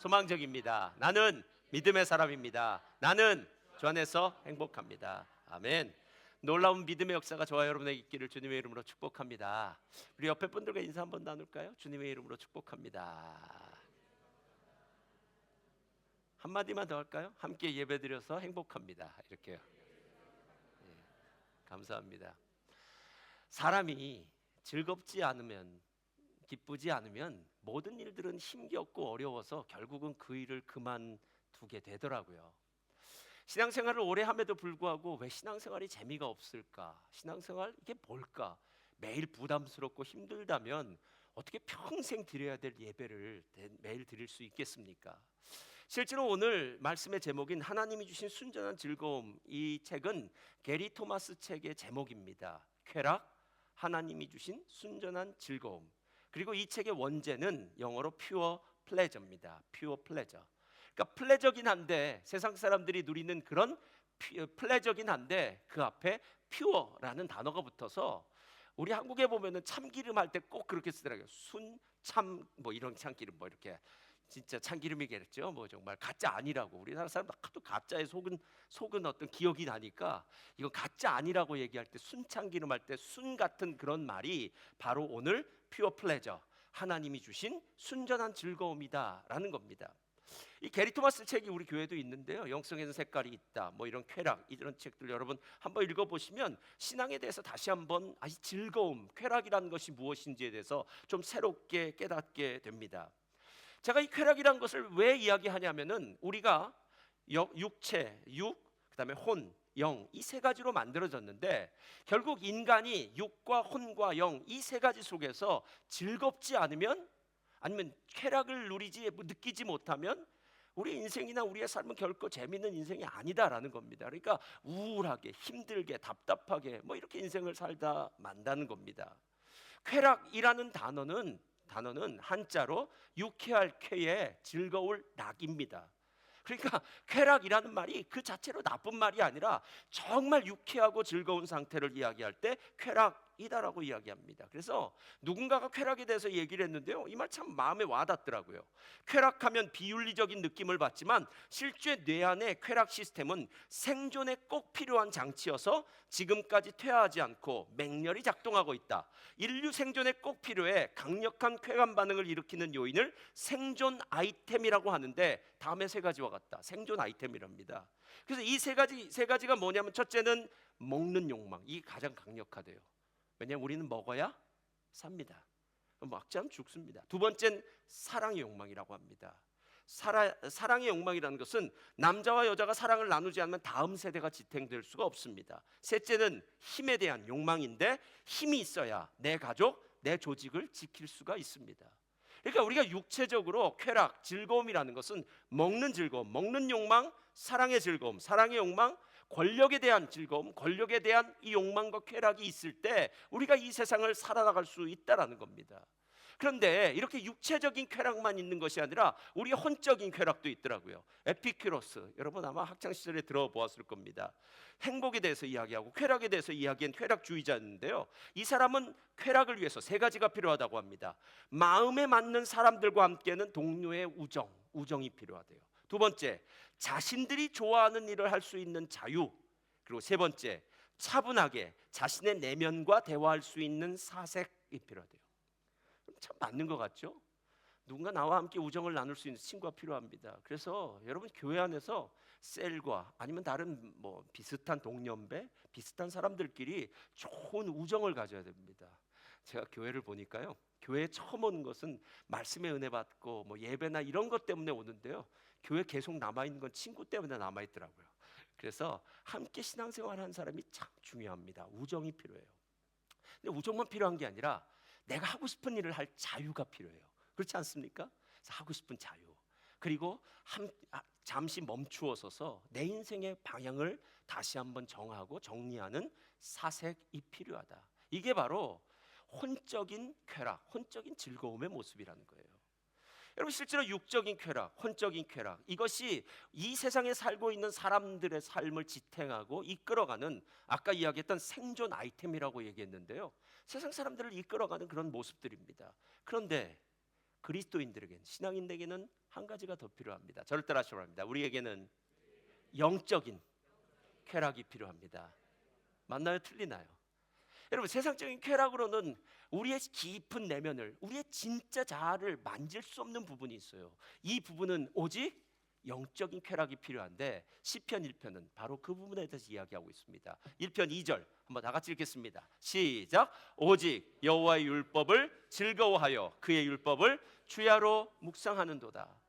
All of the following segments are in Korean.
소망적입니다. 나는 믿음의 사람입니다. 나는 주 안에서 행복합니다. 아멘. 놀라운 믿음의 역사가 저와 여러분에게 있기를 주님의 이름으로 축복합니다. 우리 옆에 분들과 인사 한번 나눌까요? 주님의 이름으로 축복합니다. 한마디만 더 할까요? 함께 예배드려서 행복합니다. 이렇게요. 예, 감사합니다. 사람이 즐겁지 않으면, 기쁘지 않으면 모든 일들은 힘겹고 어려워서 결국은 그 일을 그만두게 되더라고요. 신앙생활을 오래 함에도 불구하고 왜 신앙생활이 재미가 없을까? 신앙생활 이게 뭘까? 매일 부담스럽고 힘들다면 어떻게 평생 드려야 될 예배를 매일 드릴 수 있겠습니까? 실제로 오늘 말씀의 제목인 하나님이 주신 순전한 즐거움, 이 책은 게리 토마스 책의 제목입니다. 쾌락, 하나님이 주신 순전한 즐거움. 그리고 이 책의 원제는 영어로 pure pleasure입니다. pure pleasure. 그러니까 플레저긴 한데, 세상 사람들이 누리는 그런 플레저긴 한데 그 앞에 pure라는 단어가 붙어서, 우리 한국에 보면은 참기름 할 때 꼭 그렇게 쓰더라고요. 순참 뭐 이런 참기름 뭐 이렇게, 진짜 참기름이겠죠. 뭐 정말 가짜 아니라고. 우리나라 사람 하도 가짜에 속은 어떤 기억이 나니까 이건 가짜 아니라고 얘기할 때, 순참기름 할 때 순 같은 그런 말이 바로 오늘 pure pleasure, 하나님이 주신 순전한 즐거움이다라는 겁니다. 이 게리 토마스 책이 우리 교회도 있는데요. 영성에는 색깔이 있다, 뭐 이런 쾌락, 이런 책들 여러분 한번 읽어보시면 신앙에 대해서 다시 한번 이 즐거움, 쾌락이라는 것이 무엇인지에 대해서 좀 새롭게 깨닫게 됩니다. 제가 이 쾌락이라는 것을 왜 이야기하냐면은, 우리가 육체, 그다음에 혼, 영, 이 세 가지로 만들어졌는데, 결국 인간이 육과 혼과 영, 이 세 가지 속에서 즐겁지 않으면, 아니면 쾌락을 느끼지 못하면 우리 인생이나 우리의 삶은 결코 재미있는 인생이 아니다라는 겁니다. 그러니까 우울하게, 힘들게, 답답하게 뭐 이렇게 인생을 살다 만다는 겁니다. 쾌락이라는 단어는 한자로 유쾌할 쾌에 즐거울 낙입니다. 그러니까 쾌락이라는 말이 그 자체로 나쁜 말이 아니라 정말 유쾌하고 즐거운 상태를 이야기할 때 쾌락이다라고 이야기합니다. 그래서 누군가가 쾌락에 대해서 얘기를 했는데요, 이 말 참 마음에 와닿더라고요. 쾌락하면 비윤리적인 느낌을 받지만 실제 뇌 안의 쾌락 시스템은 생존에 꼭 필요한 장치여서 지금까지 퇴화하지 않고 맹렬히 작동하고 있다. 인류 생존에 꼭 필요해 강력한 쾌감 반응을 일으키는 요인을 생존 아이템이라고 하는데, 다음에 세 가지와 같다. 생존 아이템이랍니다. 그래서 이 세 가지가 뭐냐면, 첫째는 먹는 욕망, 이게 가장 강력하대요. 왜냐하면 우리는 먹어야 삽니다. 먹지 않으면 죽습니다. 두 번째는 사랑의 욕망이라고 합니다. 사랑의 욕망이라는 것은 남자와 여자가 사랑을 나누지 않으면 다음 세대가 지탱될 수가 없습니다. 셋째는 힘에 대한 욕망인데, 힘이 있어야 내 가족, 내 조직을 지킬 수가 있습니다. 그러니까 우리가 육체적으로 쾌락, 즐거움이라는 것은 먹는 즐거움, 먹는 욕망, 사랑의 즐거움, 사랑의 욕망, 권력에 대한 즐거움, 권력에 대한 이 욕망과 쾌락이 있을 때 우리가 이 세상을 살아나갈 수 있다라는 겁니다. 그런데 이렇게 육체적인 쾌락만 있는 것이 아니라 우리 혼적인 쾌락도 있더라고요. 에피큐로스, 여러분 아마 학창 시절에 들어보았을 겁니다. 행복에 대해서 이야기하고 쾌락에 대해서 이야기한 쾌락주의자인데요, 이 사람은 쾌락을 위해서 세 가지가 필요하다고 합니다. 마음에 맞는 사람들과 함께는 동료의 우정이 필요하대요. 두 번째, 자신들이 좋아하는 일을 할 수 있는 자유. 그리고 세 번째, 차분하게 자신의 내면과 대화할 수 있는 사색이 필요하대요. 참 맞는 것 같죠? 누군가 나와 함께 우정을 나눌 수 있는 친구가 필요합니다. 그래서 여러분 교회 안에서 셀과 아니면 다른 뭐 비슷한 동년배, 비슷한 사람들끼리 좋은 우정을 가져야 됩니다. 제가 교회를 보니까요, 교회에 처음 오는 것은 말씀의 은혜 받고 뭐 예배나 이런 것 때문에 오는데요, 교회 계속 남아있는 건 친구 때문에 남아있더라고요. 그래서 함께 신앙생활하는 사람이 참 중요합니다. 우정이 필요해요. 근데 우정만 필요한 게 아니라 내가 하고 싶은 일을 할 자유가 필요해요. 그렇지 않습니까? 그래서 하고 싶은 자유, 그리고 잠시 멈추어 서서 내 인생의 방향을 다시 한번 정하고 정리하는 사색이 필요하다. 이게 바로 혼적인 쾌락, 혼적인 즐거움의 모습이라는 거예요. 여러분 실제로 육적인 쾌락, 혼적인 쾌락, 이것이 이 세상에 살고 있는 사람들의 삶을 지탱하고 이끌어가는, 아까 이야기했던 생존 아이템이라고 얘기했는데요, 세상 사람들을 이끌어가는 그런 모습들입니다. 그런데 그리스도인들에게는, 신앙인에게는 한 가지가 더 필요합니다. 저를 따라하시기 바랍니다. 우리에게는 영적인 쾌락이 필요합니다. 맞나요? 틀리나요? 여러분, 세상적인 쾌락으로는 우리의 깊은 내면을, 우리의 진짜 자아를 만질 수 없는 부분이 있어요. 이 부분은 오직 영적인 쾌락이 필요한데, 시편 1편은 바로 그 부분에 대해서 이야기하고 있습니다. 1편 2절 한번 다 같이 읽겠습니다. 시작. 오직 여호와의 율법을 즐거워하여 그의 율법을 주야로 묵상하는도다.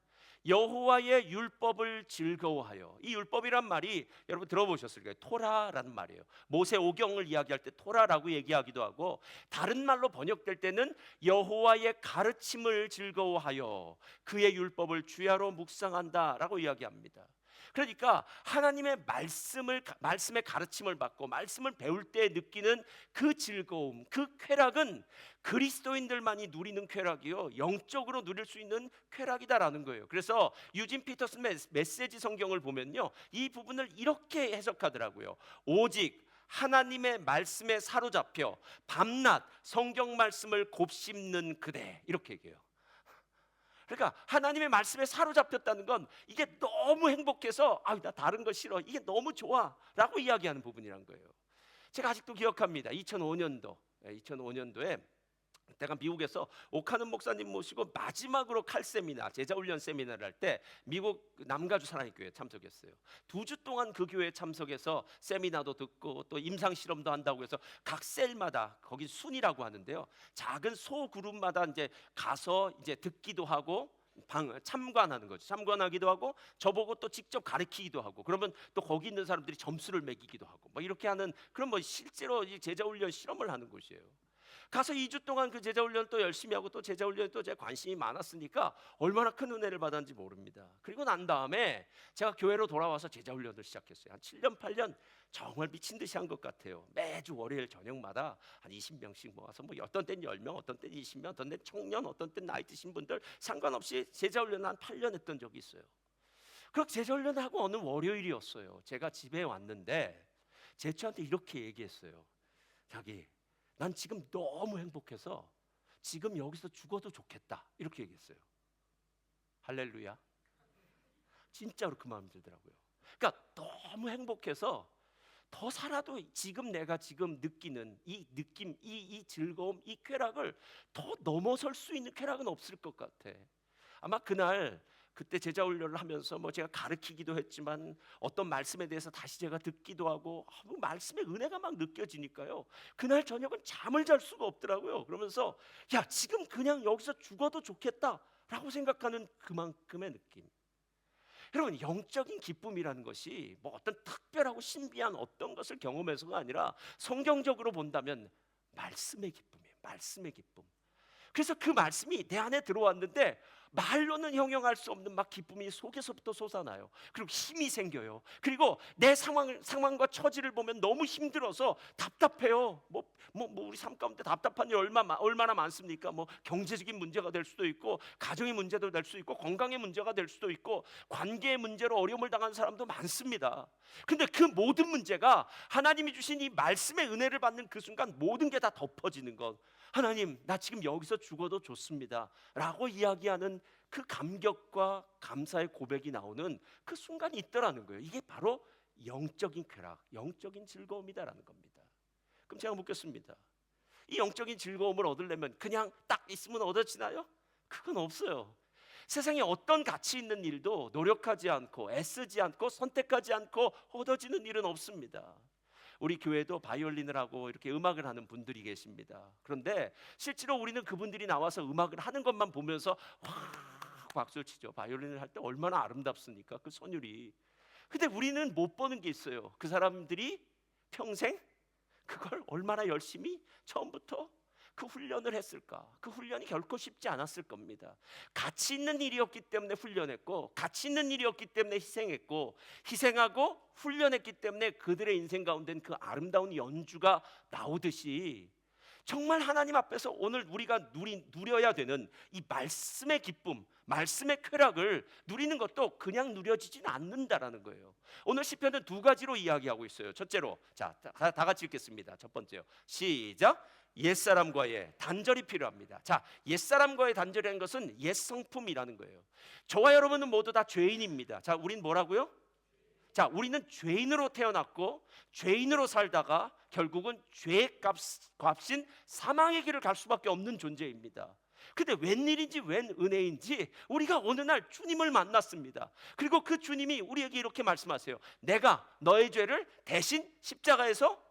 여호와의 율법을 즐거워하여, 이 율법이란 말이 여러분 들어보셨을 거예요. 토라라는 말이에요. 모세 오경을 이야기할 때 토라라고 얘기하기도 하고, 다른 말로 번역될 때는 여호와의 가르침을 즐거워하여 그의 율법을 주야로 묵상한다라고 이야기합니다. 그러니까 하나님의 말씀의 가르침을 받고 말씀을 배울 때 느끼는 그 즐거움, 그 쾌락은 그리스도인들만이 누리는 쾌락이요, 영적으로 누릴 수 있는 쾌락이다라는 거예요. 그래서 유진 피터슨 메시지 성경을 보면요, 이 부분을 이렇게 해석하더라고요. 오직 하나님의 말씀에 사로잡혀 밤낮 성경 말씀을 곱씹는 그대, 이렇게 얘기해요. 그러니까 하나님의 말씀에 사로잡혔다는 건 이게 너무 행복해서 나 다른 거 싫어, 이게 너무 좋아 라고 이야기하는 부분이란 거예요. 제가 아직도 기억합니다. 2005년도에 내가 미국에서 오카는 목사님 모시고 마지막으로 칼 세미나, 제자훈련 세미나를 할 때 미국 남가주 사랑의교회에 참석했어요. 2주 동안 그 교회에 참석해서 세미나도 듣고 또 임상 실험도 한다고 해서 각 셀마다, 거기 순이라고 하는데요, 작은 소 그룹마다 이제 가서 이제 듣기도 하고 참관하는 거죠. 참관하기도 하고 저보고 또 직접 가르치기도 하고, 그러면 또 거기 있는 사람들이 점수를 매기기도 하고 뭐 이렇게 하는 그런 실제로 제자훈련 실험을 하는 곳이에요. 가서 2주 동안 그 제자훈련 또 열심히 하고, 또 제자훈련에 또 제가 관심이 많았으니까 얼마나 큰 은혜를 받았는지 모릅니다. 그리고 난 다음에 제가 교회로 돌아와서 제자훈련을 시작했어요. 한 7년 8년 정말 미친 듯이 한 것 같아요. 매주 월요일 저녁마다 한 20명씩 모아서 어떤 때는 10명, 어떤 때는 20명, 어떤 때는 청년, 어떤 때는 나이 드신 분들 상관없이 제자훈련을 한 8년 했던 적이 있어요. 그렇게 제자훈련을 하고 어느 월요일이었어요. 제가 집에 왔는데 제 친구한테 이렇게 얘기했어요. 자기, 난 지금 너무 행복해서 지금 여기서 죽어도 좋겠다, 이렇게 얘기했어요. 할렐루야. 진짜로 그 마음이 들더라고요. 그러니까 너무 행복해서 더 살아도 지금 내가 지금 느끼는 이 느낌, 이 즐거움, 이 쾌락을 더 넘어설 수 있는 쾌락은 없을 것 같아. 아마 그때 제자훈련을 하면서 제가 가르치기도 했지만 어떤 말씀에 대해서 다시 제가 듣기도 하고 말씀의 은혜가 막 느껴지니까요, 그날 저녁은 잠을 잘 수가 없더라고요. 그러면서 지금 그냥 여기서 죽어도 좋겠다라고 생각하는 그만큼의 느낌. 여러분, 영적인 기쁨이라는 것이 어떤 특별하고 신비한 어떤 것을 경험해서가 아니라 성경적으로 본다면 말씀의 기쁨이에요. 말씀의 기쁨. 그래서 그 말씀이 내 안에 들어왔는데 말로는 형용할 수 없는 기쁨이 속에서부터 솟아나요. 그리고 힘이 생겨요. 그리고 내 상황과 처지를 보면 너무 힘들어서 답답해요. 우리 삶 가운데 답답한 일 얼마나 많습니까? 경제적인 문제가 될 수도 있고, 가정의 문제도 될 수 있고, 건강의 문제가 될 수도 있고, 관계의 문제로 어려움을 당하는 사람도 많습니다. 근데 그 모든 문제가 하나님이 주신 이 말씀의 은혜를 받는 그 순간 모든 게 다 덮어지는 것. 하나님, 나 지금 여기서 죽어도 좋습니다 라고 이야기하는 그 감격과 감사의 고백이 나오는 그 순간이 있더라는 거예요. 이게 바로 영적인 쾌락, 영적인 즐거움이다라는 겁니다. 그럼 제가 묻겠습니다. 이 영적인 즐거움을 얻으려면 그냥 딱 있으면 얻어지나요? 그건 없어요. 세상에 어떤 가치 있는 일도 노력하지 않고 애쓰지 않고 선택하지 않고 얻어지는 일은 없습니다. 우리 교회도 바이올린을 하고 이렇게 음악을 하는 분들이 계십니다. 그런데 실제로 우리는 그분들이 나와서 음악을 하는 것만 보면서 와 박수를 치죠. 바이올린을 할 때 얼마나 아름답습니까? 그 선율이. 근데 우리는 못 보는 게 있어요. 그 사람들이 평생 그걸 얼마나 열심히 처음부터 그 훈련을 했을까? 그 훈련이 결코 쉽지 않았을 겁니다. 가치 있는 일이었기 때문에 훈련했고, 가치 있는 일이었기 때문에 희생했고, 희생하고 훈련했기 때문에 그들의 인생 가운데는 그 아름다운 연주가 나오듯이, 정말 하나님 앞에서 오늘 우리가 누려야 되는 이 말씀의 기쁨, 말씀의 쾌락을 누리는 것도 그냥 누려지지는 않는다라는 거예요. 오늘 시편은 두 가지로 이야기하고 있어요. 첫째로, 다 같이 읽겠습니다. 첫 번째요. 시작. 옛사람과의 단절이 필요합니다. 자, 옛사람과의 단절이라는 것은 옛성품이라는 거예요. 저와 여러분은 모두 다 죄인입니다. 자, 우린 뭐라고요? 자, 우리는 죄인으로 태어났고 죄인으로 살다가 결국은 죄의 값인 사망의 길을 갈 수밖에 없는 존재입니다. 근데 웬일인지 웬 은혜인지 우리가 어느 날 주님을 만났습니다. 그리고 그 주님이 우리에게 이렇게 말씀하세요. 내가 너의 죄를 대신 십자가에서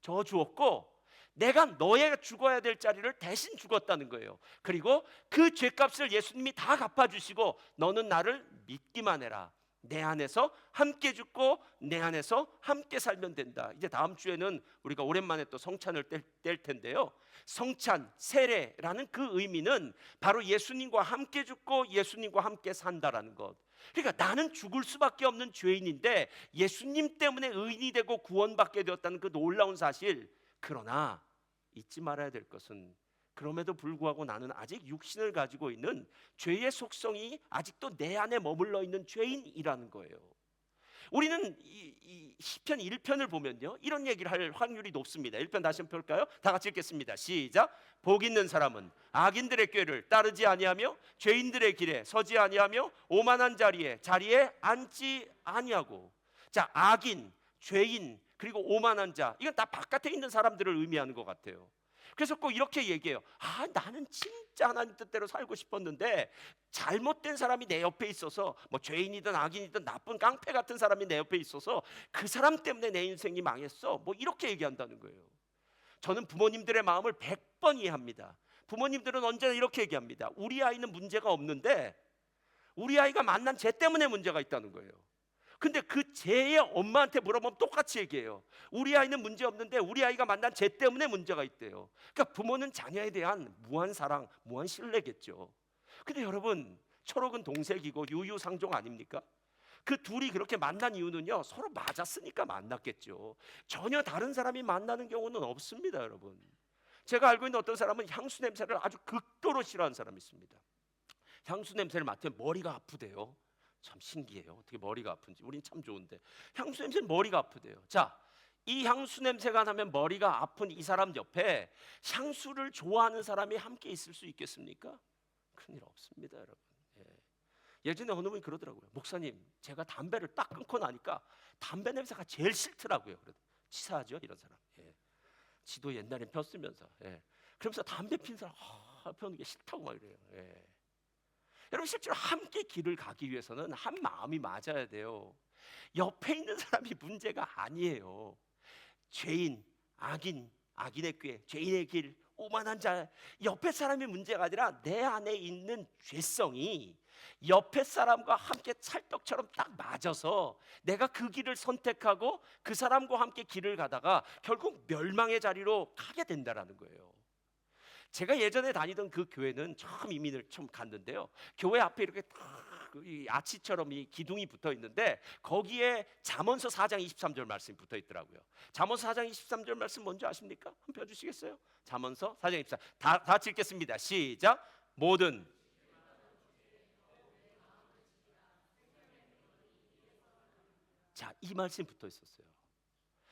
져 주었고 내가 너의 죽어야 될 자리를 대신 죽었다는 거예요. 그리고 그 죄값을 예수님이 다 갚아주시고 너는 나를 믿기만 해라. 내 안에서 함께 죽고 내 안에서 함께 살면 된다. 이제 다음 주에는 우리가 오랜만에 또 성찬을 뗄 텐데요. 성찬, 세례라는 그 의미는 바로 예수님과 함께 죽고 예수님과 함께 산다라는 것. 그러니까 나는 죽을 수밖에 없는 죄인인데 예수님 때문에 의인이 되고 구원받게 되었다는 그 놀라운 사실. 그러나 잊지 말아야 될 것은 그럼에도 불구하고 나는 아직 육신을 가지고 있는 죄의 속성이 아직도 내 안에 머물러 있는 죄인이라는 거예요. 우리는 이 시편 1편을 보면요 이런 얘기를 할 확률이 높습니다. 1편 다시 한번 볼까요? 다 같이 읽겠습니다. 시작. 복 있는 사람은 악인들의 꾀를 따르지 아니하며 죄인들의 길에 서지 아니하며 오만한 자리에 앉지 아니하고. 자, 악인, 죄인 그리고 오만한 자, 이건 다 바깥에 있는 사람들을 의미하는 것 같아요. 그래서 꼭 이렇게 얘기해요. 나는 진짜 하나님 뜻대로 살고 싶었는데 잘못된 사람이 내 옆에 있어서 뭐 죄인이든 악인이든 나쁜 깡패 같은 사람이 내 옆에 있어서 그 사람 때문에 내 인생이 망했어. 뭐 이렇게 얘기한다는 거예요. 저는 부모님들의 마음을 100번 이해합니다. 부모님들은 언제나 이렇게 얘기합니다. 우리 아이는 문제가 없는데 우리 아이가 만난 죄 때문에 문제가 있다는 거예요. 근데 그 죄의 엄마한테 물어보면 똑같이 얘기해요. 우리 아이는 문제 없는데 우리 아이가 만난 죄 때문에 문제가 있대요. 그러니까 부모는 자녀에 대한 무한 사랑, 무한 신뢰겠죠. 근데 여러분, 철옥은 동색이고 유유상종 아닙니까? 그 둘이 그렇게 만난 이유는요 서로 맞았으니까 만났겠죠. 전혀 다른 사람이 만나는 경우는 없습니다. 여러분, 제가 알고 있는 어떤 사람은 향수 냄새를 아주 극도로 싫어하는 사람이 있습니다. 향수 냄새를 맡으면 머리가 아프대요. 참 신기해요. 어떻게 머리가 아픈지. 우린 참 좋은데 향수 냄새는 머리가 아프대요. 자, 이 향수 냄새가 나면 머리가 아픈 이 사람 옆에 향수를 좋아하는 사람이 함께 있을 수 있겠습니까? 큰일 없습니다, 여러분. 예전에 어느 분이 그러더라고요. 목사님, 제가 담배를 딱 끊고 나니까 담배 냄새가 제일 싫더라고요. 치사하죠, 이런 사람. 지도 옛날엔 폈으면서. 그러면서 담배 핀 사람 펴는 게 싫다고 막 이래요. 여러분, 실제로 함께 길을 가기 위해서는 한 마음이 맞아야 돼요. 옆에 있는 사람이 문제가 아니에요. 죄인, 악인, 악인의 꾀, 죄인의 길, 오만한 자, 옆에 사람이 문제가 아니라 내 안에 있는 죄성이 옆에 사람과 함께 찰떡처럼 딱 맞아서 내가 그 길을 선택하고 그 사람과 함께 길을 가다가 결국 멸망의 자리로 가게 된다라는 거예요. 제가 예전에 다니던 그 교회는 처음 이민을 처음 갔는데요. 교회 앞에 이렇게 이 아치처럼 이 기둥이 붙어 있는데 거기에 잠언서 4장 23절 말씀이 붙어 있더라고요. 잠언서 4장 23절 말씀 뭔지 아십니까? 한번 펴주시겠어요? 잠언서 4장 23. 다 같이 읽겠습니다. 시작. 모든 자, 이 말씀 붙어 있었어요.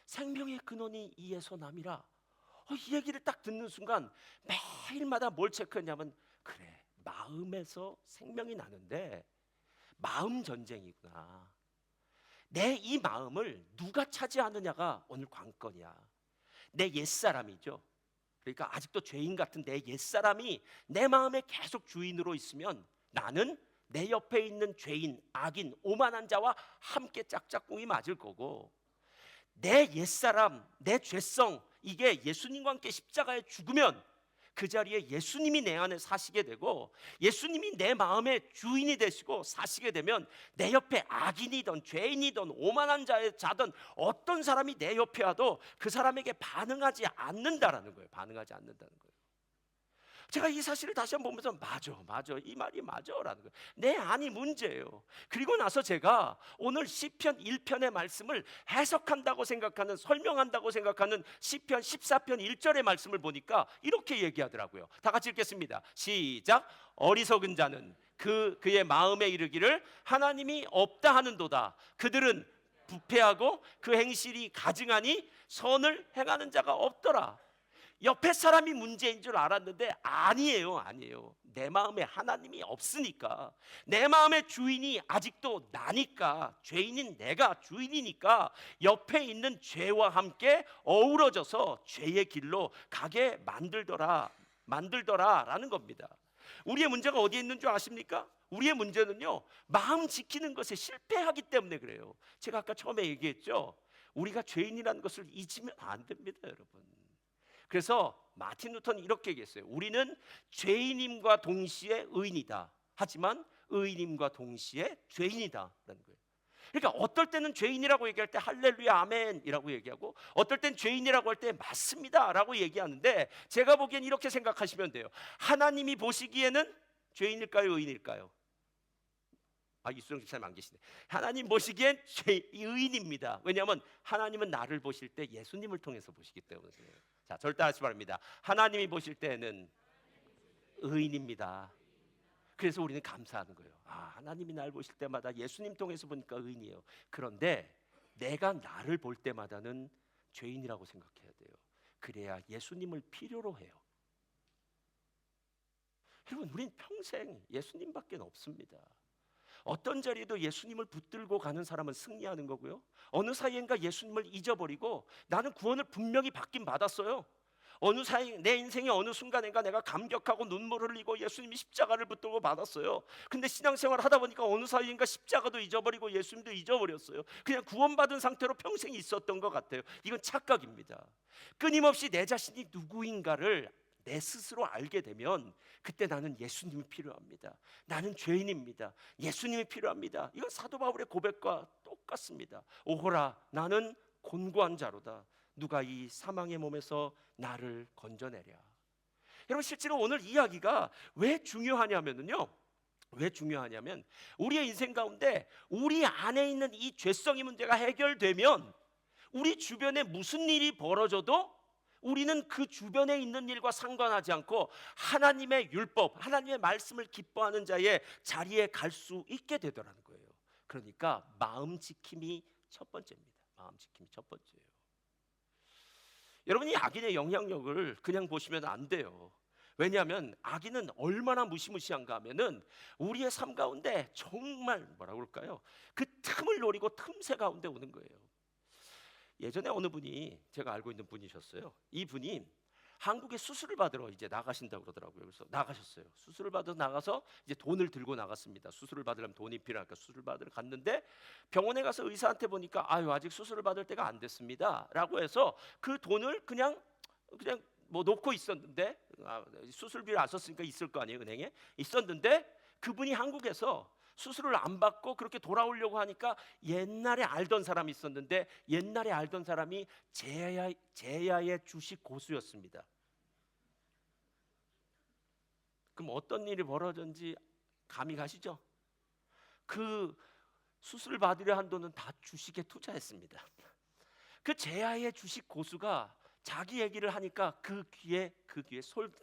생명의 근원이 이에서 남이라. 이 얘기를 딱 듣는 순간 매일마다 뭘 체크했냐면, 그래, 마음에서 생명이 나는데 마음 전쟁이구나. 내 이 마음을 누가 차지하느냐가 오늘 관건이야. 내 옛사람이죠. 그러니까 아직도 죄인 같은 내 옛사람이 내 마음에 계속 주인으로 있으면 나는 내 옆에 있는 죄인, 악인, 오만한 자와 함께 짝짝꿍이 맞을 거고, 내 옛사람, 내 죄성, 이게 예수님과 함께 십자가에 죽으면 그 자리에 예수님이 내 안에 사시게 되고 예수님이 내 마음의 주인이 되시고 사시게 되면 내 옆에 악인이든 죄인이든 오만한 자든 어떤 사람이 내 옆에 와도 그 사람에게 반응하지 않는다라는 거예요. 반응하지 않는다는 거예요. 제가 이 사실을 다시 한번 보면서 맞아 이 말이 맞아라는 거예요. 내 안이 문제예요. 그리고 나서 제가 오늘 시편 1편의 말씀을 해석한다고 생각하는, 설명한다고 생각하는 시편 14편 1절의 말씀을 보니까 이렇게 얘기하더라고요. 다 같이 읽겠습니다. 시작. 어리석은 자는 그의 마음에 이르기를 하나님이 없다 하는도다. 그들은 부패하고 그 행실이 가증하니 선을 행하는 자가 없더라. 옆에 사람이 문제인 줄 알았는데 아니에요. 내 마음에 하나님이 없으니까, 내 마음의 주인이 아직도 나니까, 죄인인 내가 주인이니까 옆에 있는 죄와 함께 어우러져서 죄의 길로 가게 만들더라라는 겁니다. 우리의 문제가 어디에 있는 줄 아십니까? 우리의 문제는요, 마음 지키는 것에 실패하기 때문에 그래요. 제가 아까 처음에 얘기했죠. 우리가 죄인이라는 것을 잊으면 안 됩니다, 여러분. 그래서 마틴 루터는 이렇게 얘기했어요. 우리는 죄인임과 동시에 의인이다. 하지만 의인임과 동시에 죄인이다라는 거예요. 그러니까 어떨 때는 죄인이라고 얘기할 때 할렐루야 아멘이라고 얘기하고, 어떨 땐 죄인이라고 할 때 맞습니다라고 얘기하는데, 제가 보기엔 이렇게 생각하시면 돼요. 하나님이 보시기에는 죄인일까요, 의인일까요? 이수정 집사님 안 계시네. 하나님 보시기엔 의인입니다. 왜냐하면 하나님은 나를 보실 때 예수님을 통해서 보시기 때문에. 자, 절대 하지 바랍니다. 하나님이 보실 때는 의인입니다. 그래서 우리는 감사하는 거예요. 하나님이 나를 보실 때마다 예수님 통해서 보니까 의인이에요. 그런데 내가 나를 볼 때마다는 죄인이라고 생각해야 돼요. 그래야 예수님을 필요로 해요. 여러분, 우린 평생 예수님밖에 없습니다. 어떤 자리에도 예수님을 붙들고 가는 사람은 승리하는 거고요, 어느 사이엔가 예수님을 잊어버리고, 나는 구원을 분명히 받긴 받았어요. 어느 사이 내 인생의 어느 순간인가 내가 감격하고 눈물을 흘리고 예수님이 십자가를 붙들고 받았어요. 근데 신앙생활을 하다 보니까 어느 사이인가 십자가도 잊어버리고 예수님도 잊어버렸어요. 그냥 구원받은 상태로 평생 있었던 것 같아요. 이건 착각입니다. 끊임없이 내 자신이 누구인가를 내 스스로 알게 되면, 그때 나는 예수님이 필요합니다. 나는 죄인입니다. 예수님이 필요합니다. 이건 사도 바울의 고백과 똑같습니다. 오호라, 나는 곤고한 자로다. 누가 이 사망의 몸에서 나를 건져내랴. 여러분, 실제로 오늘 이야기가 왜 중요하냐면요, 우리의 인생 가운데 우리 안에 있는 이 죄성의 문제가 해결되면, 우리 주변에 무슨 일이 벌어져도 우리는 그 주변에 있는 일과 상관하지 않고 하나님의 율법, 하나님의 말씀을 기뻐하는 자의 자리에 갈 수 있게 되더라는 거예요. 그러니까 마음 지킴이 첫 번째입니다. 마음 지킴이 첫 번째예요. 여러분이 악인의 영향력을 그냥 보시면 안 돼요. 왜냐하면 악인은 얼마나 무시무시한가 하면은 우리의 삶 가운데 정말 뭐라 그럴까요? 그 틈을 노리고 틈새 가운데 오는 거예요. 예전에 어느 분이, 제가 알고 있는 분이셨어요. 이 분이 한국에 수술을 받으러 이제 나가신다고 그러더라고요. 그래서 나가셨어요. 수술을 받으러 나가서 이제 돈을 들고 나갔습니다. 수술을 받으려면 돈이 필요하니까 수술을 받으러 갔는데, 병원에 가서 의사한테 보니까 아직 수술을 받을 때가 안 됐습니다라고 해서 그 돈을 그냥 뭐 놓고 있었는데, 수술비를 안 썼으니까 있을 거 아니에요, 은행에 있었는데, 그분이 한국에서 수술을 안 받고 그렇게 돌아오려고 하니까 옛날에 알던 사람이 있었는데, 옛날에 알던 사람이 제야의 주식 고수였습니다. 그럼 어떤 일이 벌어졌는지 감이 가시죠? 그 수술 받으려 한 돈은 다 주식에 투자했습니다. 그 제야의 주식 고수가 자기 얘기를 하니까 그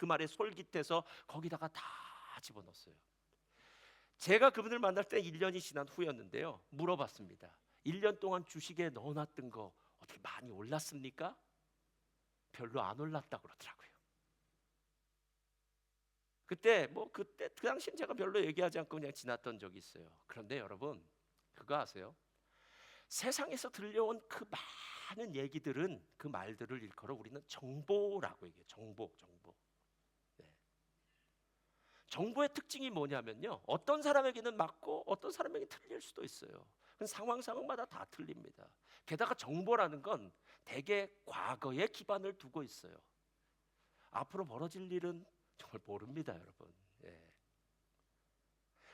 말에 솔깃해서 거기다가 다 집어넣었어요. 제가 그분을 만날 때 1년이 지난 후였는데요, 물어봤습니다. 1년 동안 주식에 넣어놨던 거 어떻게 많이 올랐습니까? 별로 안 올랐다고 그러더라고요. 그때 그 당시엔 제가 별로 얘기하지 않고 그냥 지났던 적이 있어요. 그런데 여러분, 그거 아세요? 세상에서 들려온 그 많은 얘기들은, 그 말들을 일컬어 우리는 정보라고 얘기해요. 정보. 정보의 특징이 뭐냐면요, 어떤 사람에게는 맞고 어떤 사람에게 틀릴 수도 있어요. 상황마다 다 틀립니다. 게다가 정보라는 건 대개 과거에 기반을 두고 있어요. 앞으로 벌어질 일은 정말 모릅니다, 여러분.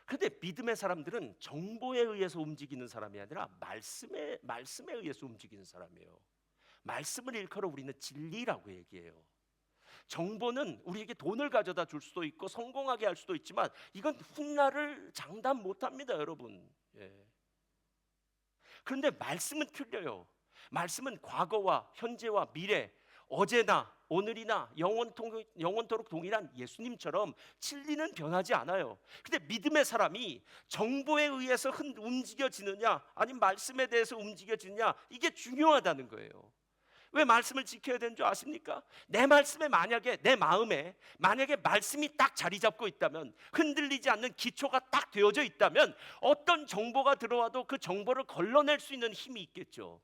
그런데 믿음의 사람들은 정보에 의해서 움직이는 사람이 아니라 말씀에 의해서 움직이는 사람이에요. 말씀을 일컬어 우리는 진리라고 얘기해요. 정보는 우리에게 돈을 가져다 줄 수도 있고 성공하게 할 수도 있지만, 이건 훗날을 장담 못합니다, 여러분. 그런데 말씀은 틀려요. 말씀은 과거와 현재와 미래, 어제나 오늘이나 영원토록 동일한 예수님처럼 진리는 변하지 않아요. 근데 믿음의 사람이 정보에 의해서 움직여지느냐 아니면 말씀에 대해서 움직여지느냐, 이게 중요하다는 거예요. 왜 말씀을 지켜야 되는 줄 아십니까? 내 말씀에 만약에 내 마음에 만약에 말씀이 딱 자리 잡고 있다면, 흔들리지 않는 기초가 딱 되어져 있다면 어떤 정보가 들어와도 그 정보를 걸러낼 수 있는 힘이 있겠죠.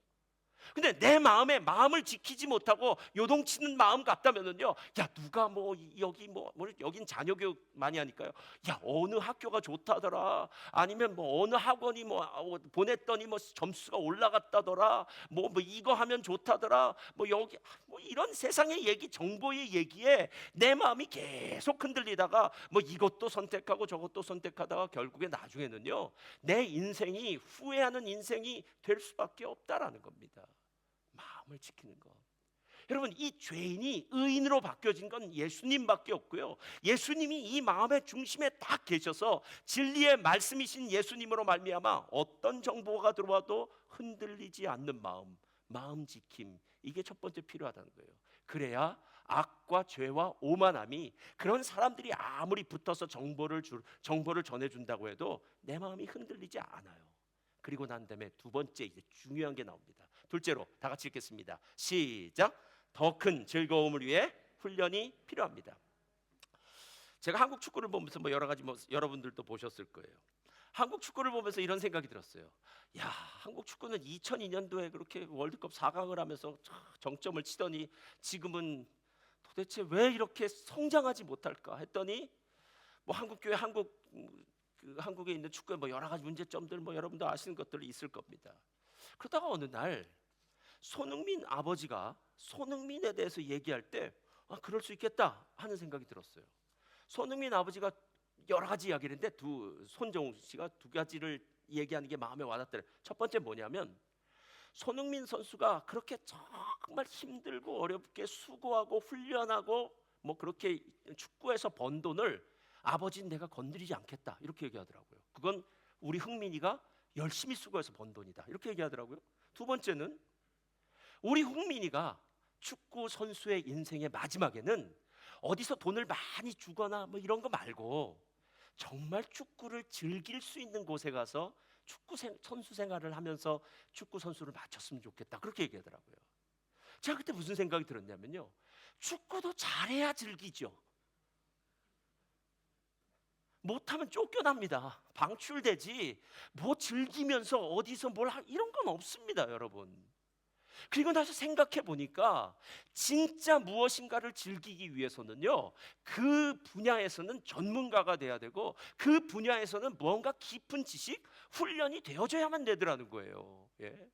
근데 내 마음에 마음을 지키지 못하고 요동치는 마음 같다면은요, 야 누가 뭐 여기 뭐 여긴 자녀 교육 많이 하니까요, 야 어느 학교가 좋다더라, 아니면 뭐 어느 학원이 뭐 보냈더니 뭐 점수가 올라갔다더라, 뭐 이거 하면 좋다더라, 뭐 여기 뭐 이런 세상의 얘기, 정보의 얘기에 내 마음이 계속 흔들리다가 뭐 이것도 선택하고 저것도 선택하다가 결국에 나중에는요, 내 인생이 후회하는 인생이 될 수밖에 없다라는 겁니다. 마음을 지키는 것. 여러분, 이 죄인이 의인으로 바뀌어진 건 예수님밖에 없고요, 예수님이 이 마음의 중심에 딱 계셔서 진리의 말씀이신 예수님으로 말미암아 어떤 정보가 들어와도 흔들리지 않는 마음 지킴, 이게 첫 번째 필요하다는 거예요. 그래야 악과 죄와 오만함이, 그런 사람들이 아무리 붙어서 정보를 전해준다고 해도 내 마음이 흔들리지 않아요. 그리고 난 다음에 두 번째, 이제 중요한 게 나옵니다. 둘째로 다 같이 읽겠습니다. 시작. 더 큰 즐거움을 위해 훈련이 필요합니다. 제가 한국 축구를 보면서 뭐 여러 가지 여러분들도 보셨을 거예요. 한국 축구를 보면서 이런 생각이 들었어요. 야, 한국 축구는 2002년도에 그렇게 월드컵 4강을 하면서 정점을 치더니 지금은 도대체 왜 이렇게 성장하지 못할까 했더니, 뭐 한국교회 한국에 있는 축구에 뭐 여러 가지 문제점들, 뭐 여러분도 아시는 것들이 있을 겁니다. 그러다가 어느 날 손흥민 아버지가 손흥민에 대해서 얘기할 때, 그럴 수 있겠다 하는 생각이 들었어요. 손흥민 아버지가 여러 가지 이야기를 했는데 손정우 씨가 두 가지를 얘기하는 게 마음에 와닿더래요. 첫 번째 뭐냐면, 손흥민 선수가 그렇게 정말 힘들고 어렵게 수고하고 훈련하고 뭐 그렇게 축구에서 번 돈을 아버지는 내가 건드리지 않겠다, 이렇게 얘기하더라고요. 그건 우리 흥민이가 열심히 수고해서 번 돈이다, 이렇게 얘기하더라고요. 두 번째는, 우리 흥민이가 축구 선수의 인생의 마지막에는 어디서 돈을 많이 주거나 뭐 이런 거 말고 정말 축구를 즐길 수 있는 곳에 가서 선수 생활을 하면서 축구 선수를 마쳤으면 좋겠다, 그렇게 얘기하더라고요. 제가 그때 무슨 생각이 들었냐면요, 축구도 잘해야 즐기죠. 못하면 쫓겨납니다. 방출되지. 뭐 즐기면서 어디서 이런 건 없습니다, 여러분. 그리고 나서 생각해 보니까 진짜 무엇인가를 즐기기 위해서는요, 그 분야에서는 전문가가 돼야 되고, 그 분야에서는 뭔가 깊은 지식, 훈련이 되어져야만 되더라는 거예요. 예.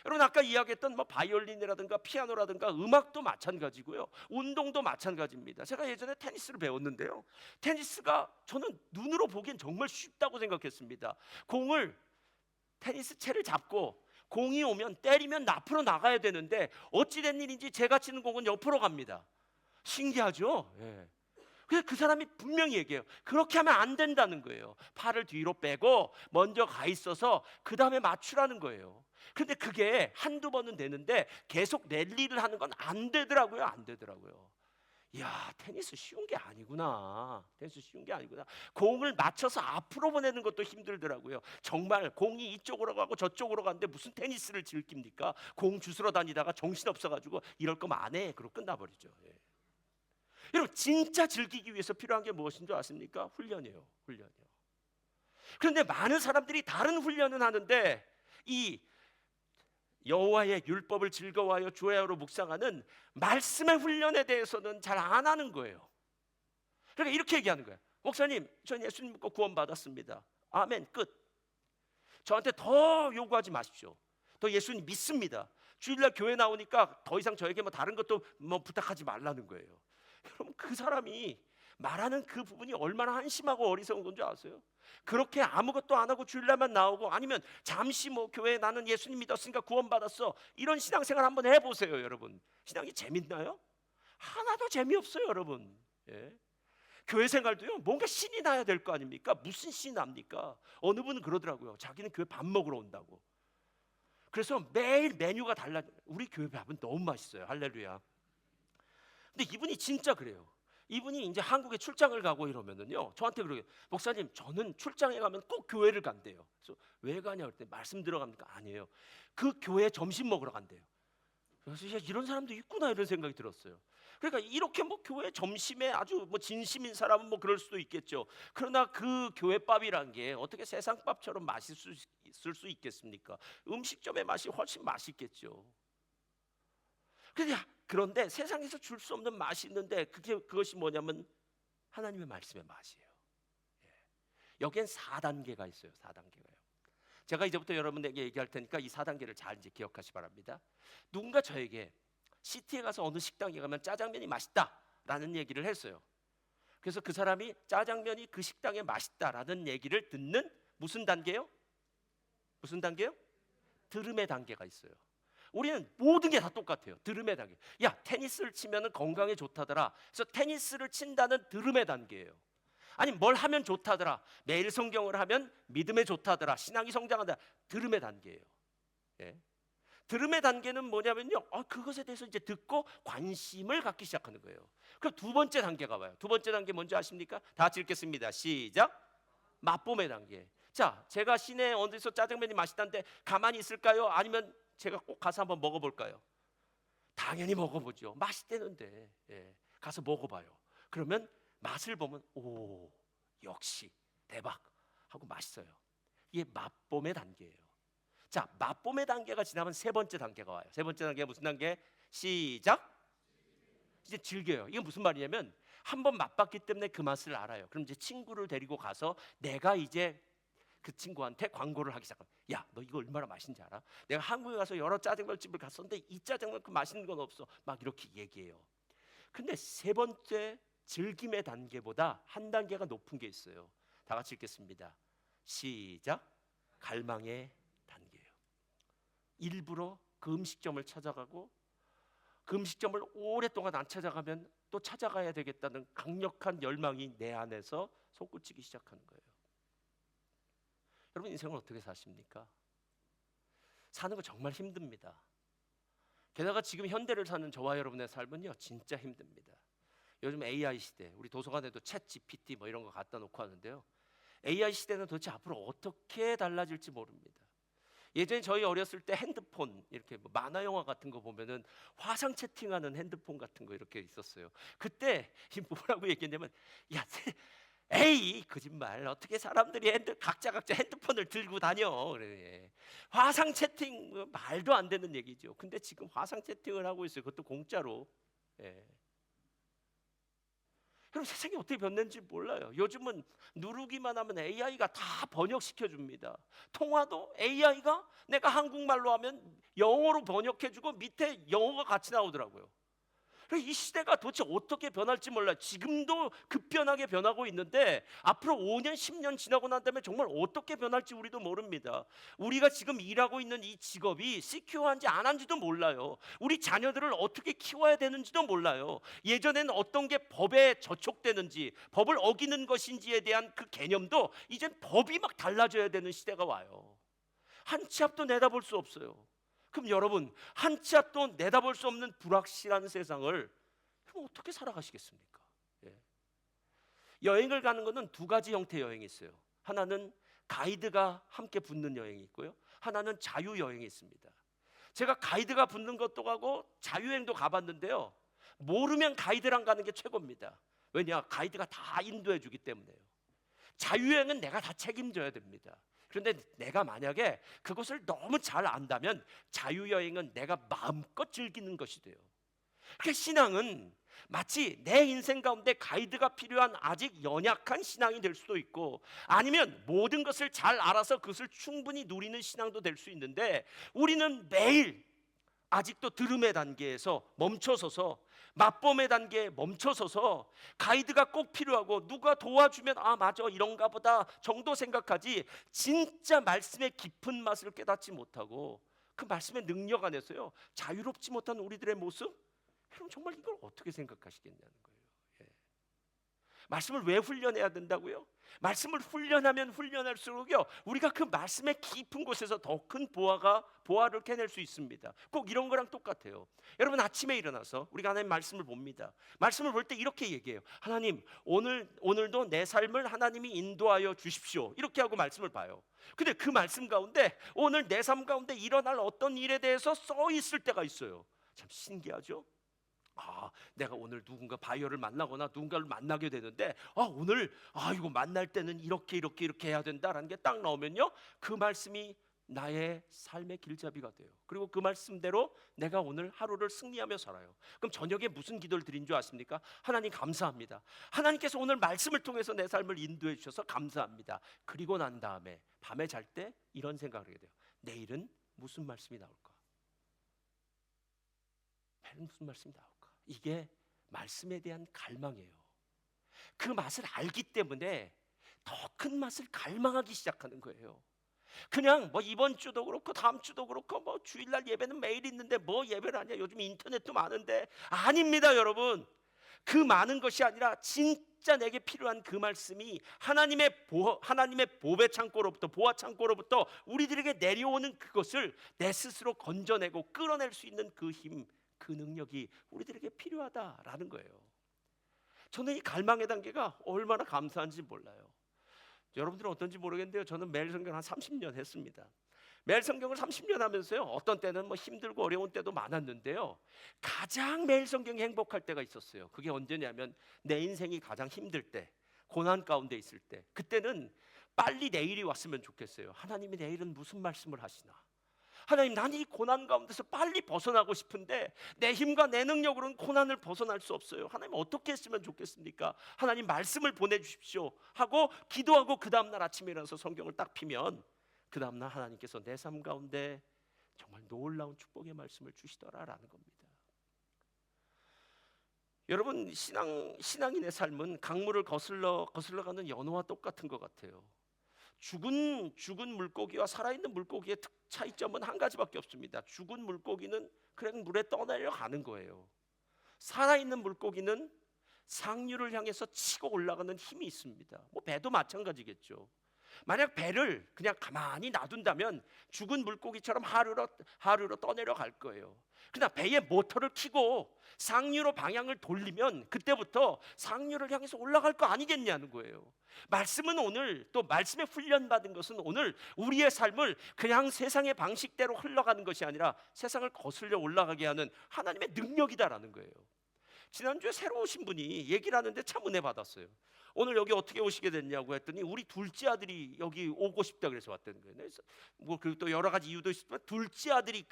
여러분, 아까 이야기했던 뭐 바이올린이라든가 피아노라든가 음악도 마찬가지고요, 운동도 마찬가지입니다. 제가 예전에 테니스를 배웠는데요, 테니스가 저는 눈으로 보기엔 정말 쉽다고 생각했습니다. 테니스 채를 잡고 공이 오면 때리면 앞으로 나가야 되는데 어찌된 일인지 제가 치는 공은 옆으로 갑니다. 신기하죠? 예. 그래서 그 사람이 분명히 얘기해요. 그렇게 하면 안 된다는 거예요. 팔을 뒤로 빼고 먼저 가 있어서 그 다음에 맞추라는 거예요. 근데 그게 한두 번은 되는데 계속 랠리를 하는 건 안 되더라고요. 안 되더라고요. 야, 테니스 쉬운 게 아니구나. 테니스 쉬운 게 아니구나. 공을 맞춰서 앞으로 보내는 것도 힘들더라고요. 정말 공이 이쪽으로 가고 저쪽으로 가는데 무슨 테니스를 즐깁니까? 공 주스러 다니다가 정신 없어가지고 이럴 거면 안 해, 그러고 끝나버리죠. 예. 여러분, 진짜 즐기기 위해서 필요한 게 무엇인 줄 아십니까? 훈련이에요. 훈련이요. 그런데 많은 사람들이 다른 훈련은 하는데 이 여호와의 율법을 즐거워하여 좋아하로 묵상하는 말씀의 훈련에 대해서는 잘 안 하는 거예요. 그러니까 이렇게 얘기하는 거예요. 목사님, 전 예수님 믿고 구원받았습니다. 아멘, 끝. 저한테 더 요구하지 마십시오. 더 예수님 믿습니다. 주일날 교회 나오니까 더 이상 저에게 뭐 다른 것도 뭐 부탁하지 말라는 거예요. 여러분, 그 사람이 말하는 그 부분이 얼마나 한심하고 어리석은 건지 아세요? 그렇게 아무것도 안 하고 주일날만 나오고, 아니면 잠시 뭐 교회에 나는 예수님 믿었으니까 구원받았어, 이런 신앙생활 한번 해보세요. 여러분, 신앙이 재밌나요? 하나도 재미없어요, 여러분. 예. 교회 생활도요, 뭔가 신이 나야 될 거 아닙니까? 무슨 신이 납니까? 어느 분은 그러더라고요. 자기는 교회 밥 먹으러 온다고. 그래서 매일 메뉴가 달라. 우리 교회 밥은 너무 맛있어요. 할렐루야. 근데 이분이 진짜 그래요. 이분이 이제 한국에 출장을 가고 이러면은요, 저한테 그러게요. 목사님, 저는 출장에 가면 꼭 교회를 간대요. 그래서 왜 가냐 그랬더니 말씀 들어갑니까? 아니에요. 그 교회 점심 먹으러 간대요. 그래서 야, 이런 사람도 있구나 이런 생각이 들었어요. 그러니까 이렇게 뭐 교회 점심에 아주 뭐 진심인 사람은 뭐 그럴 수도 있겠죠. 그러나 그 교회밥이란 게 어떻게 세상 밥처럼 맛있을 수 있겠습니까? 음식점의 맛이 훨씬 맛있겠죠. 그런데 세상에서 줄 수 없는 맛이 있는데 그것이 뭐냐면 하나님의 말씀의 맛이에요. 예. 여기엔 4단계가 있어요. 4단계가요. 제가 이제부터 여러분에게 얘기할 테니까 이 4단계를 잘 이제 기억하시 바랍니다. 누군가 저에게 시티에 가서 어느 식당에 가면 짜장면이 맛있다라는 얘기를 했어요. 그래서 그 사람이 짜장면이 그 식당에 맛있다라는 얘기를 듣는 무슨 단계요? 무슨 단계요? 들음의 단계가 있어요. 우리는 모든 게 다 똑같아요. 들음의 단계. 야, 테니스를 치면은 건강에 좋다더라. 그래서 테니스를 친다는 들음의 단계예요. 아니 뭘 하면 좋다더라. 매일 성경을 하면 믿음에 좋다더라. 신앙이 성장한다. 들음의 단계예요. 예. 들음의 단계는 뭐냐면요. 그것에 대해서 이제 듣고 관심을 갖기 시작하는 거예요. 그럼 두 번째 단계가 와요. 두 번째 단계 뭔지 아십니까? 다 같이 읽겠습니다. 시작. 맛봄의 단계. 자, 제가 시내 어디서 짜장면이 맛있다는데 가만히 있을까요? 아니면 제가 꼭 가서 한번 먹어볼까요? 당연히 먹어보죠. 맛있대는데 가서 먹어봐요. 그러면 맛을 보면 오, 역시 대박 하고 맛있어요. 이게 맛봄의 단계예요. 자, 맛봄의 단계가 지나면 세 번째 단계가 와요. 세 번째 단계가 무슨 단계? 시작. 이제 즐겨요. 이게 무슨 말이냐면 한번 맛봤기 때문에 그 맛을 알아요. 그럼 이제 친구를 데리고 가서 내가 이제 그 친구한테 광고를 하기 시작합니다. 야, 너 이거 얼마나 맛있는지 알아? 내가 한국에 가서 여러 짜장면집을 갔었는데 이 짜장면 그 맛있는 건 없어. 막 이렇게 얘기해요. 근데 세 번째 즐김의 단계보다 한 단계가 높은 게 있어요. 다 같이 읽겠습니다. 시작. 갈망의 단계예요. 일부러 그 음식점을 찾아가고 그 음식점을 오랫동안 안 찾아가면 또 찾아가야 되겠다는 강력한 열망이 내 안에서 솟구치기 시작하는 거예요. 여러분 인생을 어떻게 사십니까? 사는 거 정말 힘듭니다. 게다가 지금 현대를 사는 저와 여러분의 삶은요 진짜 힘듭니다. 요즘 AI 시대, 우리 도서관에도 챗 GPT 뭐 이런 거 갖다 놓고 하는데요. AI 시대는 도대체 앞으로 어떻게 달라질지 모릅니다. 예전에 저희 어렸을 때 핸드폰 이렇게 뭐 만화 영화 같은 거 보면은 화상 채팅하는 핸드폰 같은 거 이렇게 있었어요. 그때 뭐라고 얘기했냐면 야, 에이 거짓말 어떻게 사람들이 각자 핸드폰을 들고 다녀. 그래. 화상 채팅 말도 안 되는 얘기죠. 근데 지금 화상 채팅을 하고 있어요. 그것도 공짜로. 예. 여러분 세상이 어떻게 변했는지 몰라요. 요즘은 누르기만 하면 AI가 다 번역시켜 줍니다. 통화도 AI가 내가 한국말로 하면 영어로 번역해 주고 밑에 영어가 같이 나오더라고요. 이 시대가 도대체 어떻게 변할지 몰라요. 지금도 급변하게 변하고 있는데 앞으로 5년, 10년 지나고 난 다음에 정말 어떻게 변할지 우리도 모릅니다. 우리가 지금 일하고 있는 이 직업이 시큐어한지 안 한지도 몰라요. 우리 자녀들을 어떻게 키워야 되는지도 몰라요. 예전에는 어떤 게 법에 저촉되는지, 법을 어기는 것인지에 대한 그 개념도 이젠 법이 막 달라져야 되는 시대가 와요. 한 치 앞도 내다볼 수 없어요. 그럼 여러분 한 치 앞도 내다볼 수 없는 불확실한 세상을 그럼 어떻게 살아가시겠습니까? 예. 여행을 가는 것은 두 가지 형태의 여행이 있어요. 하나는 가이드가 함께 붙는 여행이 있고요. 하나는 자유여행이 있습니다. 제가 가이드가 붙는 것도 가고 자유여행도 가봤는데요. 모르면 가이드랑 가는 게 최고입니다. 왜냐? 가이드가 다 인도해 주기 때문에요. 자유여행은 내가 다 책임져야 됩니다. 그런데 내가 만약에 그것을 너무 잘 안다면 자유여행은 내가 마음껏 즐기는 것이 돼요. 그러니까 신앙은 마치 내 인생 가운데 가이드가 필요한 아직 연약한 신앙이 될 수도 있고 아니면 모든 것을 잘 알아서 그것을 충분히 누리는 신앙도 될 수 있는데 우리는 매일 아직도 들음의 단계에서 멈춰서서 맛봄의 단계에 멈춰서서 가이드가 꼭 필요하고 누가 도와주면 아 맞아 이런가 보다 정도 생각하지 진짜 말씀의 깊은 맛을 깨닫지 못하고 그 말씀의 능력 안에서요 자유롭지 못한 우리들의 모습 여러분 정말 이걸 어떻게 생각하시겠냐는 거예요. 예. 말씀을 왜 훈련해야 된다고요? 말씀을 훈련하면 훈련할수록요 우리가 그 말씀의 깊은 곳에서 더 큰 보화를 캐낼 수 있습니다. 꼭 이런 거랑 똑같아요. 여러분 아침에 일어나서 우리가 하나님 말씀을 봅니다. 말씀을 볼 때 이렇게 얘기해요. 하나님 오늘도 내 삶을 하나님이 인도하여 주십시오. 이렇게 하고 말씀을 봐요. 근데 그 말씀 가운데 오늘 내 삶 가운데 일어날 어떤 일에 대해서 써 있을 때가 있어요. 참 신기하죠? 내가 오늘 누군가 바이어를 만나거나 누군가를 만나게 되는데 오늘 이거 만날 때는 이렇게 해야 된다라는 게 딱 나오면요, 그 말씀이 나의 삶의 길잡이가 돼요. 그리고 그 말씀대로 내가 오늘 하루를 승리하며 살아요. 그럼 저녁에 무슨 기도를 드린 줄 아십니까? 하나님 감사합니다. 하나님께서 오늘 말씀을 통해서 내 삶을 인도해 주셔서 감사합니다. 그리고 난 다음에 밤에 잘 때 이런 생각을 하게 돼요. 내일은 무슨 말씀이 나올까? 내일은 무슨 말씀이 나올까? 이게 말씀에 대한 갈망이에요. 그 맛을 알기 때문에 더 큰 맛을 갈망하기 시작하는 거예요. 그냥 이번 주도 그렇고 다음 주도 그렇고 주일날 예배는 매일 있는데 예배를 하냐, 요즘 인터넷도 많은데, 아닙니다 여러분. 그 많은 것이 아니라 진짜 내게 필요한 그 말씀이 하나님의 보배 창고로부터, 보화 창고로부터 우리들에게 내려오는 그것을 내 스스로 건져내고 끌어낼 수 있는 그 힘, 그 능력이 우리들에게 필요하다라는 거예요. 저는 이 갈망의 단계가 얼마나 감사한지 몰라요. 여러분들은 어떤지 모르겠는데요, 저는 매일 성경 한 30년 했습니다. 매일 성경을 30년 하면서요, 어떤 때는 힘들고 어려운 때도 많았는데요, 가장 매일 성경이 행복할 때가 있었어요. 그게 언제냐면 내 인생이 가장 힘들 때, 고난 가운데 있을 때, 그때는 빨리 내일이 왔으면 좋겠어요. 하나님이 내일은 무슨 말씀을 하시나? 하나님, 난 이 고난 가운데서 빨리 벗어나고 싶은데 내 힘과 내 능력으로는 고난을 벗어날 수 없어요. 하나님, 어떻게 했으면 좋겠습니까? 하나님, 말씀을 보내주십시오 하고 기도하고 그 다음날 아침에 일어나서 성경을 딱 피면 그 다음날 하나님께서 내 삶 가운데 정말 놀라운 축복의 말씀을 주시더라라는 겁니다. 여러분, 신앙인의 삶은 강물을 거슬러가는 연어와 똑같은 것 같아요. 죽은 물고기와 살아있는 물고기의 차이점은 한 가지밖에 없습니다. 죽은 물고기는 그냥 물에 떠내려가는 거예요. 살아있는 물고기는 상류를 향해서 치고 올라가는 힘이 있습니다. 배도 마찬가지겠죠. 만약 배를 그냥 가만히 놔둔다면 죽은 물고기처럼 하류로 떠내려갈 거예요. 그러나 배의 모터를 켜고 상류로 방향을 돌리면 그때부터 상류를 향해서 올라갈 거 아니겠냐는 거예요. 말씀은 오늘, 또 말씀에 훈련받은 것은 오늘 우리의 삶을 그냥 세상의 방식대로 흘러가는 것이 아니라 세상을 거슬려 올라가게 하는 하나님의 능력이다라는 거예요. 지난주에 새로 오신 분이 얘기를 하는데 참 은혜 받았어요. 오늘 여기 어떻게 오시게 됐냐고 했더니 우리 둘째 아들이 여기 오고 싶다 그래서 왔다는 거예요. 그래서 그리고 또 여러 가지 이유도 있지만 둘째 아들이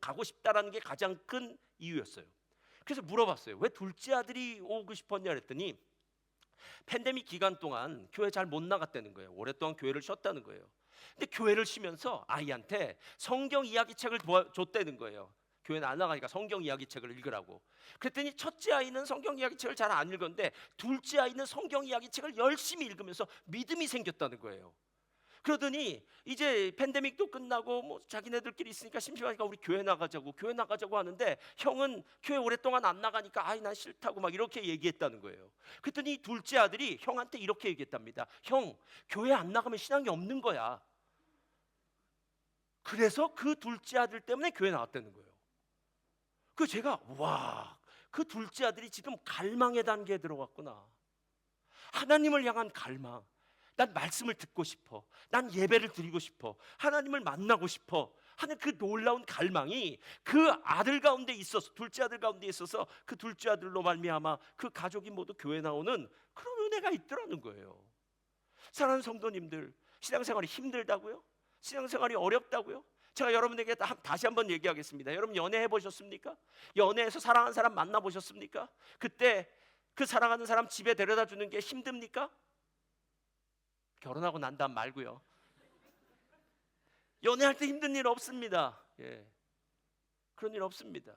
가고 싶다라는 게 가장 큰 이유였어요. 그래서 물어봤어요. 왜 둘째 아들이 오고 싶었냐 그랬더니 팬데믹 기간 동안 교회 잘 못 나갔다는 거예요. 오랫동안 교회를 쉬었다는 거예요. 근데 교회를 쉬면서 아이한테 성경 이야기책을 줬다는 거예요. 교회는 안 나가니까 성경 이야기책을 읽으라고. 그랬더니 첫째 아이는 성경 이야기책을 잘 안 읽었는데 둘째 아이는 성경 이야기책을 열심히 읽으면서 믿음이 생겼다는 거예요. 그러더니 이제 팬데믹도 끝나고 자기네들끼리 있으니까 심심하니까 우리 교회 나가자고 하는데 형은 교회 오랫동안 안 나가니까 난 싫다고 막 이렇게 얘기했다는 거예요. 그랬더니 둘째 아들이 형한테 이렇게 얘기했답니다. 형, 교회 안 나가면 신앙이 없는 거야. 그래서 그 둘째 아들 때문에 교회 나왔다는 거예요. 제가 그 둘째 아들이 지금 갈망의 단계에 들어갔구나. 하나님을 향한 갈망. 난 말씀을 듣고 싶어. 난 예배를 드리고 싶어. 하나님을 만나고 싶어 하는 그 놀라운 갈망이 그 아들 가운데 있어서, 둘째 아들 가운데 있어서 그 둘째 아들로 말미암아 그 가족이 모두 교회 나오는 그런 은혜가 있더라는 거예요. 사랑하는 성도님들, 신앙생활이 힘들다고요? 신앙생활이 어렵다고요? 제가 여러분에게 다시 한번 얘기하겠습니다. 여러분 연애해 보셨습니까? 연애에서 사랑하는 사람 만나 보셨습니까? 그때 그 사랑하는 사람 집에 데려다 주는 게 힘듭니까? 결혼하고 난 다음 말고요. 연애할 때 힘든 일 없습니다. 그런 일 없습니다.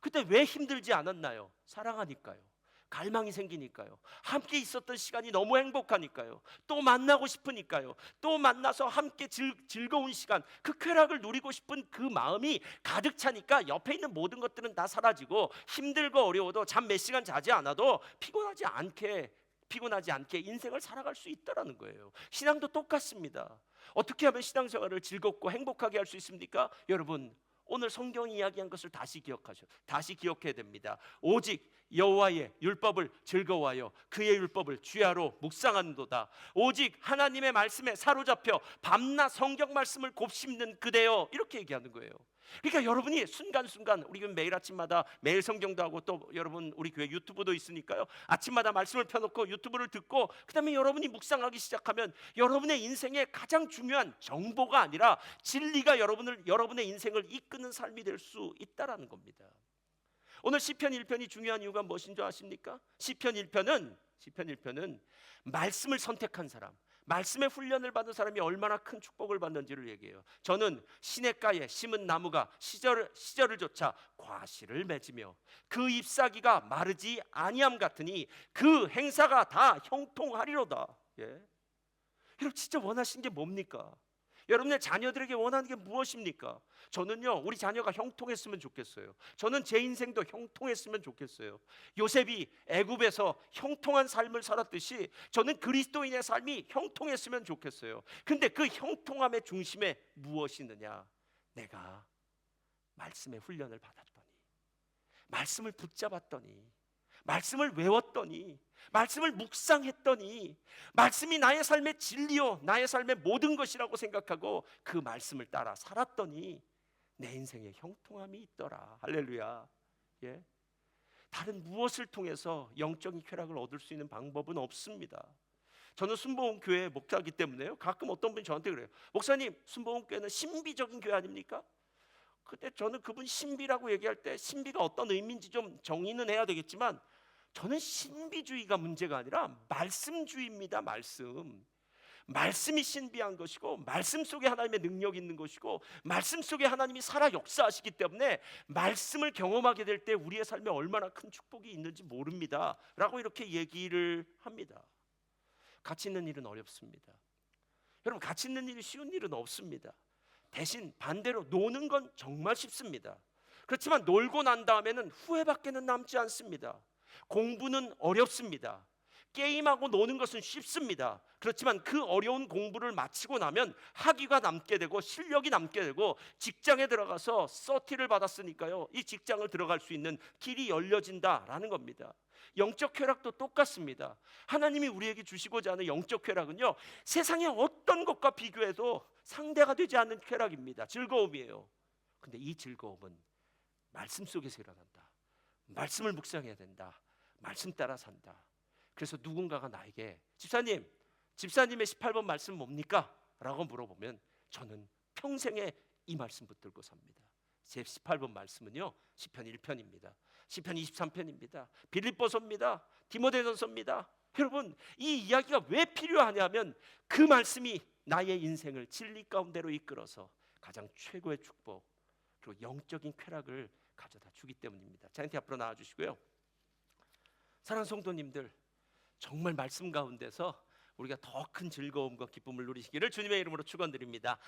그때 왜 힘들지 않았나요? 사랑하니까요. 갈망이 생기니까요. 함께 있었던 시간이 너무 행복하니까요. 또 만나고 싶으니까요. 또 만나서 함께 즐거운 시간, 그 쾌락을 누리고 싶은 그 마음이 가득 차니까 옆에 있는 모든 것들은 다 사라지고 힘들고 어려워도 잠 몇 시간 자지 않아도 피곤하지 않게 인생을 살아갈 수 있다라는 거예요. 신앙도 똑같습니다. 어떻게 하면 신앙생활을 즐겁고 행복하게 할 수 있습니까? 여러분, 오늘 성경 이야기한 것을 다시 기억해야 됩니다. 오직 여호와의 율법을 즐거워하여 그의 율법을 주야로 묵상하는도다. 오직 하나님의 말씀에 사로잡혀 밤낮 성경 말씀을 곱씹는 그대여, 이렇게 얘기하는 거예요. 그러니까 여러분이 순간순간, 우리 교회 매일 아침마다 매일 성경도 하고, 또 여러분 우리 교회 유튜브도 있으니까요, 아침마다 말씀을 펴놓고 유튜브를 듣고 그 다음에 여러분이 묵상하기 시작하면 여러분의 인생에 가장 중요한 정보가 아니라 진리가 여러분의 인생을 이끄는 삶이 될 수 있다라는 겁니다. 오늘 시편 1편이 중요한 이유가 무엇인 줄 아십니까? 시편 1편은 말씀을 선택한 사람, 말씀의 훈련을 받은 사람이 얼마나 큰 축복을 받는지를 얘기해요. 저는 시냇가에 심은 나무가 시절을 쫓아 과실을 맺으며 그 잎사귀가 마르지 아니함 같으니 그 행사가 다 형통하리로다. 예. 여러분 진짜 원하신 게 뭡니까? 여러분의 자녀들에게 원하는 게 무엇입니까? 저는요, 우리 자녀가 형통했으면 좋겠어요. 저는 제 인생도 형통했으면 좋겠어요. 요셉이 애굽에서 형통한 삶을 살았듯이 저는 그리스도인의 삶이 형통했으면 좋겠어요. 근데 그 형통함의 중심에 무엇이 있느냐? 내가 말씀의 훈련을 받았더니, 말씀을 붙잡았더니, 말씀을 외웠더니, 말씀을 묵상했더니, 말씀이 나의 삶의 진리요 나의 삶의 모든 것이라고 생각하고 그 말씀을 따라 살았더니 내 인생에 형통함이 있더라. 할렐루야. 예? 다른 무엇을 통해서 영적인 쾌락을 얻을 수 있는 방법은 없습니다. 저는 순복음 교회 목사이기 때문에요, 가끔 어떤 분이 저한테 그래요. 목사님, 순복음 교회는 신비적인 교회 아닙니까? 그때 저는 그분 신비라고 얘기할 때 신비가 어떤 의미인지 좀 정의는 해야 되겠지만, 저는 신비주의가 문제가 아니라 말씀주의입니다. 말씀이 신비한 것이고, 말씀 속에 하나님의 능력이 있는 것이고, 말씀 속에 하나님이 살아 역사하시기 때문에 말씀을 경험하게 될 때 우리의 삶에 얼마나 큰 축복이 있는지 모릅니다 라고 이렇게 얘기를 합니다. 가치 있는 일은 어렵습니다. 여러분, 가치 있는 일이 쉬운 일은 없습니다. 대신 반대로 노는 건 정말 쉽습니다. 그렇지만 놀고 난 다음에는 후회밖에는 남지 않습니다. 공부는 어렵습니다. 게임하고 노는 것은 쉽습니다. 그렇지만 그 어려운 공부를 마치고 나면 학위가 남게 되고 실력이 남게 되고, 직장에 들어가서 서티를 받았으니까요, 이 직장을 들어갈 수 있는 길이 열려진다라는 겁니다. 영적 쾌락도 똑같습니다. 하나님이 우리에게 주시고자 하는 영적 쾌락은요, 세상의 어떤 것과 비교해도 상대가 되지 않는 쾌락입니다. 즐거움이에요. 근데 이 즐거움은 말씀 속에서 일어난다. 말씀을 묵상해야 된다. 말씀 따라 산다. 그래서 누군가가 나에게 집사님의 18번 말씀 뭡니까? 라고 물어보면 저는 평생에 이 말씀 붙들고 삽니다. 제 18번 말씀은요, 시편 1편입니다. 시편 23편입니다. 빌립보서입니다. 디모데전서입니다. 여러분, 이 이야기가 왜 필요하냐면 그 말씀이 나의 인생을 진리 가운데로 이끌어서 가장 최고의 축복, 그리고 영적인 쾌락을 가져다 주기 때문입니다. 자연히 앞으로 나와주시고요. 사랑하는 성도님들, 정말 말씀 가운데서 우리가 더 큰 즐거움과 기쁨을 누리시기를 주님의 이름으로 축원드립니다.